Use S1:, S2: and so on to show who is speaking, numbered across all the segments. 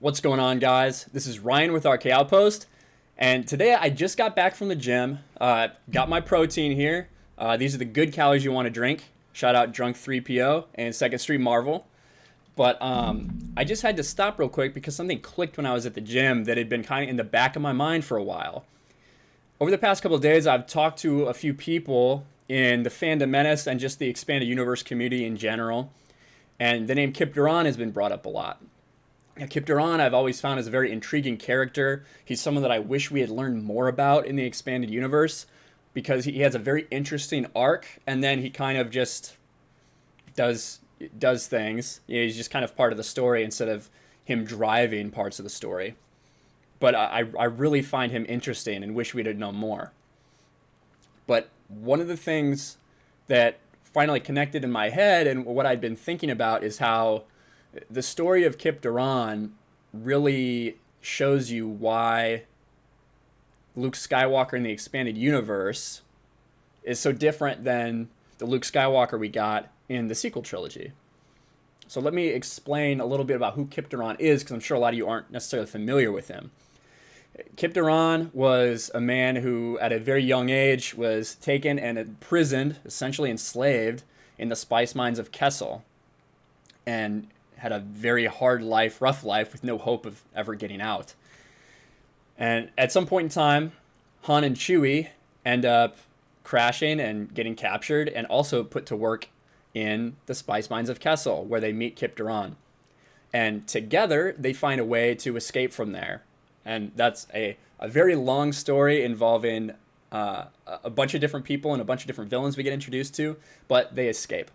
S1: What's going on, guys? This is Ryan with RK Outpost, and today I just got back from the gym. Got my protein here. These are the good calories you want to drink. Shout out Drunk 3PO and Second Street Marvel. But I just had to stop real quick because something clicked when I was at the gym that had been kind of in the back of my mind for a while. Over the past couple of days, I've talked to a few people in the Fandom Menace and just the Expanded Universe community in general, and the name Kyp Durron has been brought up a lot. Now, Kyp Durron I've always found as a very intriguing character. He's someone that I wish we had learned more about in the Expanded Universe because he has a very interesting arc, and then he kind of just does things. He's just kind of part of the story instead of him driving parts of the story. But I really find him interesting and wish we'd have known more. But one of the things that finally connected in my head and what I'd been thinking about is how the story of Kyp Durron really shows you why Luke Skywalker in the Expanded Universe is so different than the Luke Skywalker we got in the sequel trilogy. So let me explain a little bit about who Kyp Durron is, because I'm sure a lot of you aren't necessarily familiar with him. Kyp Durron was a man who, at a very young age, was taken and imprisoned, essentially enslaved, in the spice mines of Kessel, and had a very hard life, rough life, with no hope of ever getting out. And at some point in time, Han and Chewie end up crashing and getting captured and also put to work in the spice mines of Kessel, where they meet Kyp Durron. And together, they find a way to escape from there. And that's a very long story involving a bunch of different people and a bunch of different villains we get introduced to, but they escape.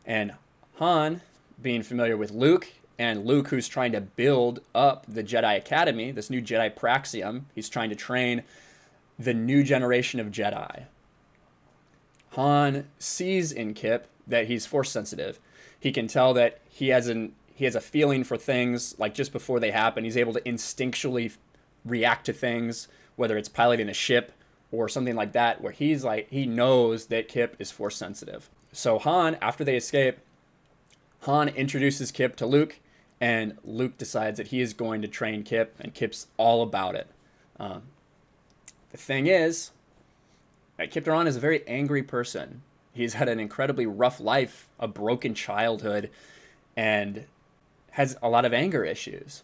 S1: And Han, being familiar with Luke, and Luke, who's trying to build up the Jedi Academy, this new Jedi Praxium, he's trying to train the new generation of Jedi. Han sees in Kyp that he's force sensitive. He can tell that he has a feeling for things like just before they happen. He's able to instinctually react to things, whether it's piloting a ship or something like that, where he knows that Kyp is force sensitive. So Han, after they escape, Han introduces Kyp to Luke, and Luke decides that he is going to train Kyp, and Kyp's all about it. The thing is, Kyp Durron is a very angry person. He's had an incredibly rough life, a broken childhood, and has a lot of anger issues.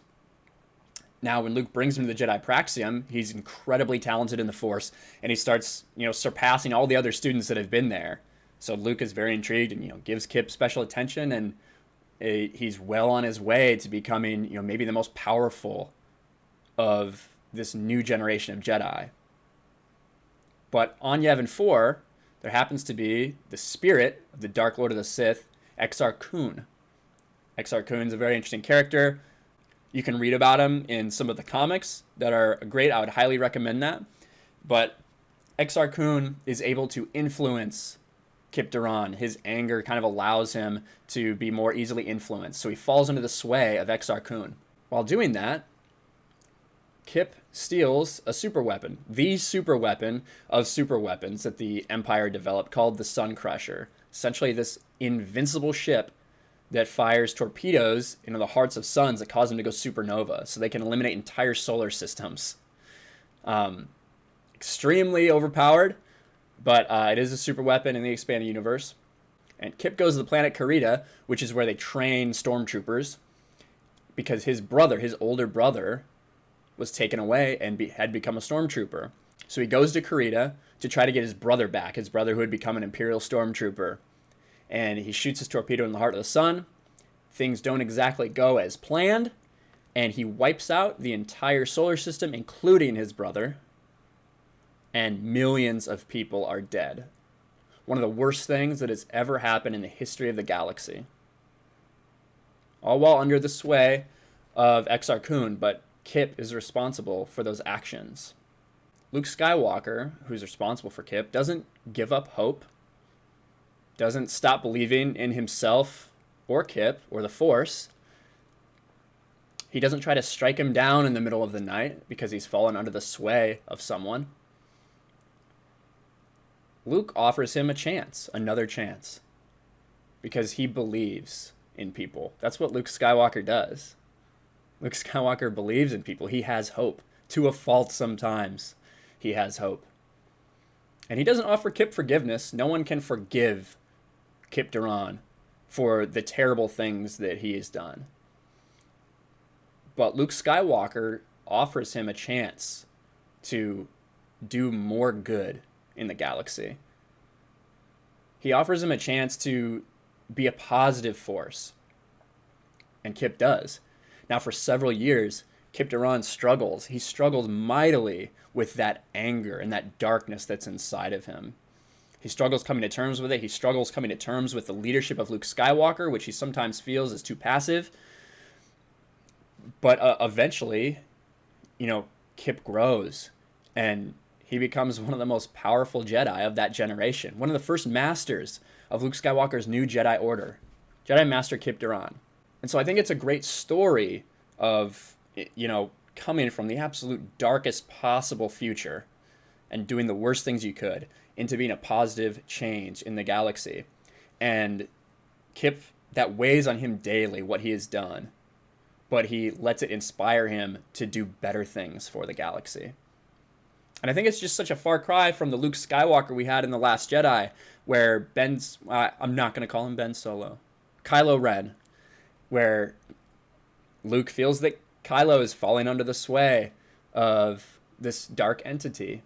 S1: Now, when Luke brings him to the Jedi Praxium, he's incredibly talented in the Force, and he starts, surpassing all the other students that have been there. So Luke is very intrigued and, gives Kyp special attention, and he's well on his way to becoming, maybe the most powerful of this new generation of Jedi. But on Yavin 4, there happens to be the spirit of the Dark Lord of the Sith, Exar Kun. Exar Kun's a very interesting character. You can read about him in some of the comics that are great. I would highly recommend that. But Exar Kun is able to influence Kyp Durron. His anger kind of allows him to be more easily influenced. So he falls under the sway of Exar Kun. While doing that, Kyp steals a super weapon, the super weapon of super weapons that the Empire developed, called the Sun Crusher. Essentially this invincible ship that fires torpedoes into the hearts of suns that cause them to go supernova, so they can eliminate entire solar systems. Extremely overpowered, but it is a super weapon in the Expanded Universe. And Kyp goes to the planet Karita, which is where they train stormtroopers, because his older brother, was taken away and had become a stormtrooper. So he goes to Karita to try to get his brother back, his brother who had become an Imperial stormtrooper. And he shoots his torpedo in the heart of the sun. Things don't exactly go as planned, and he wipes out the entire solar system, including his brother, and millions of people are dead. One of the worst things that has ever happened in the history of the galaxy. All while under the sway of Exar Kun, but Kyp is responsible for those actions. Luke Skywalker, who's responsible for Kyp, doesn't give up hope, doesn't stop believing in himself or Kyp or the Force. He doesn't try to strike him down in the middle of the night because he's fallen under the sway of someone. Luke offers him a chance, another chance, because he believes in people. That's what Luke Skywalker does. Luke Skywalker believes in people. He has hope. To a fault sometimes. He has hope. And he doesn't offer Kyp forgiveness. No one can forgive Kyp Durron for the terrible things that he has done. But Luke Skywalker offers him a chance to do more good in the galaxy. He offers him a chance to be a positive force. And Kyp does. Now, for several years, Kyp Durron struggles. He struggles mightily with that anger and that darkness that's inside of him. He struggles coming to terms with it. He struggles coming to terms with the leadership of Luke Skywalker, which he sometimes feels is too passive. But eventually, Kyp grows, and he becomes one of the most powerful Jedi of that generation. One of the first masters of Luke Skywalker's new Jedi Order. Jedi Master Kyp Durron. And so I think it's a great story of, coming from the absolute darkest possible future and doing the worst things you could into being a positive change in the galaxy. And Kyp, that weighs on him daily what he has done, but he lets it inspire him to do better things for the galaxy. And I think it's just such a far cry from the Luke Skywalker we had in The Last Jedi, where I'm not going to call him Ben Solo, Kylo Ren, where Luke feels that Kylo is falling under the sway of this dark entity.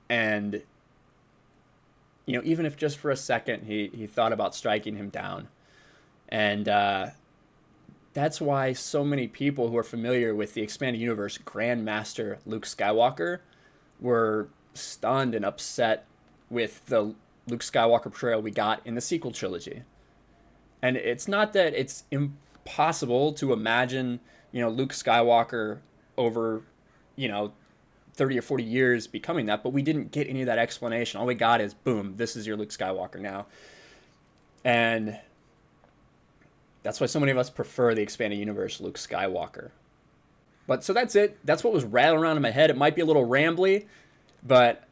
S1: And, even if just for a second he thought about striking him down. And that's why so many people who are familiar with the Expanded Universe Grand Master Luke Skywalker were stunned and upset with the Luke Skywalker portrayal we got in the sequel trilogy. And it's not that it's impossible to imagine, Luke Skywalker over, 30 or 40 years becoming that, but we didn't get any of that explanation. All we got is, boom, this is your Luke Skywalker now. And that's why so many of us prefer the Expanded Universe Luke Skywalker. But so that's it. That's what was rattling around in my head. It might be a little rambly, but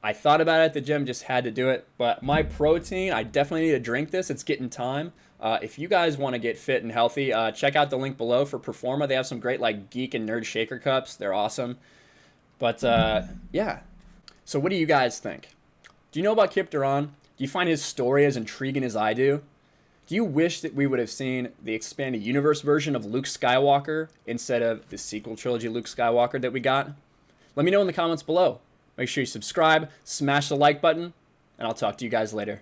S1: I thought about it at the gym, just had to do it. But my protein, I definitely need to drink this. It's getting time. If you guys want to get fit and healthy, check out the link below for PERFORMA. They have some great geek and nerd shaker cups. They're awesome. But yeah. So what do you guys think? Do you know about Kyp Durron? Do you find his story as intriguing as I do? Do you wish that we would have seen the Expanded Universe version of Luke Skywalker instead of the sequel trilogy Luke Skywalker that we got? Let me know in the comments below. Make sure you subscribe, smash the like button, and I'll talk to you guys later.